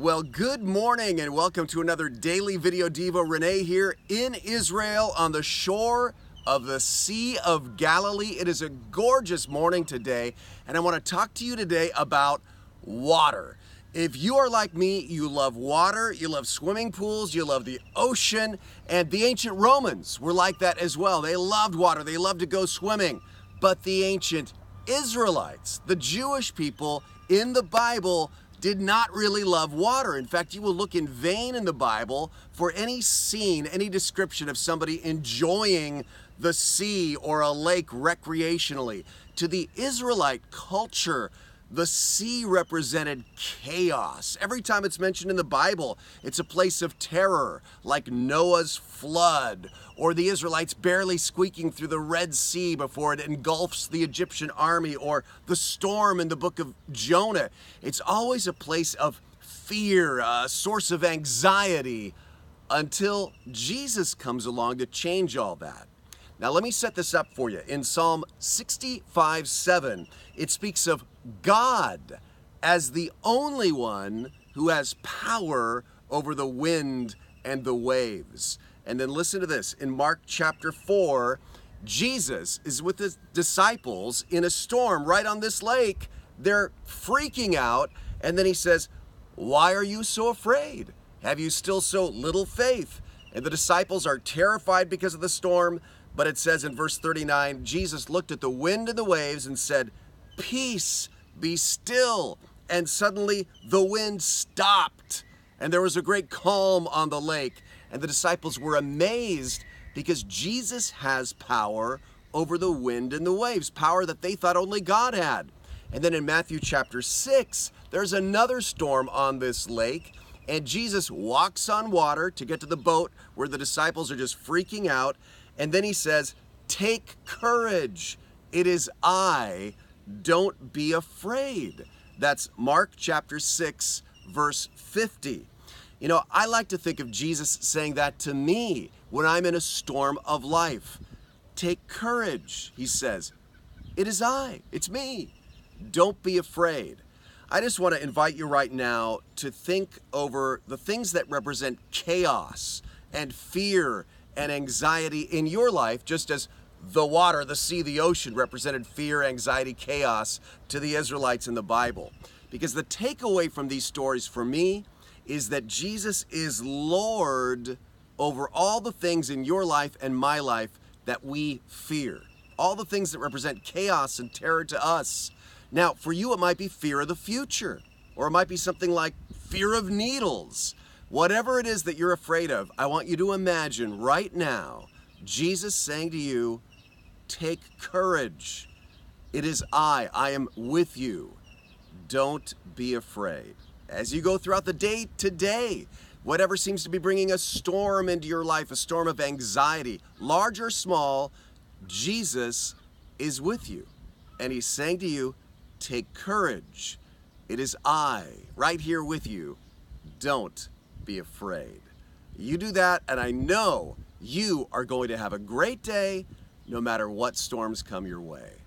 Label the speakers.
Speaker 1: Well, good morning and welcome to another daily video. Devo, Rene here in Israel on the shore of the Sea of Galilee. It is a gorgeous morning today, and I want to talk to you today about water. If you are like me, you love water, you love swimming pools, you love the ocean, and the ancient Romans were like that as well. They loved water, they loved to go swimming. But the ancient Israelites, the Jewish people in the Bible, did not really love water. In fact, you will look in vain in the Bible for any scene, any description of somebody enjoying the sea or a lake recreationally. To the Israelite culture, the sea represented chaos. Every time it's mentioned in the Bible, it's a place of terror, like Noah's flood, or the Israelites barely squeaking through the Red Sea before it engulfs the Egyptian army, or the storm in the book of Jonah. It's always a place of fear, a source of anxiety, until Jesus comes along to change all that. Now let me set this up for you. In Psalm 65:7, it speaks of God as the only one who has power over the wind and the waves. And then listen to this. In Mark chapter 4, Jesus is with his disciples in a storm right on this lake. They're freaking out. And then he says, "Why are you so afraid? Have you still so little faith?" And the disciples are terrified because of the storm. But it says in verse 39, Jesus looked at the wind and the waves and said, "Peace, be still." And suddenly the wind stopped, and there was a great calm on the lake. And the disciples were amazed because Jesus has power over the wind and the waves, power that they thought only God had. And then in Matthew chapter 6, there's another storm on this lake, and Jesus walks on water to get to the boat where the disciples are just freaking out. And then he says, "Take courage, it is I, don't be afraid." That's Mark chapter 6, verse 50. You know, I like to think of Jesus saying that to me when I'm in a storm of life. Take courage, he says. It is I, it's me. Don't be afraid. I just want to invite you right now to think over the things that represent chaos and fear and anxiety in your life, just as the water, the sea, the ocean represented fear, anxiety, chaos to the Israelites in the Bible. Because the takeaway from these stories for me is that Jesus is Lord over all the things in your life and my life that we fear. All the things that represent chaos and terror to us. Now, for you, it might be fear of the future, or it might be something like fear of needles. Whatever it is that you're afraid of, I want you to imagine right now Jesus saying to you, "Take courage. It is I am with you. Don't be afraid." As you go throughout the day today, whatever seems to be bringing a storm into your life, a storm of anxiety, large or small, Jesus is with you. And he's saying to you, take courage. It is I, right here with you. Don't be afraid. You do that, and I know you are going to have a great day no matter what storms come your way.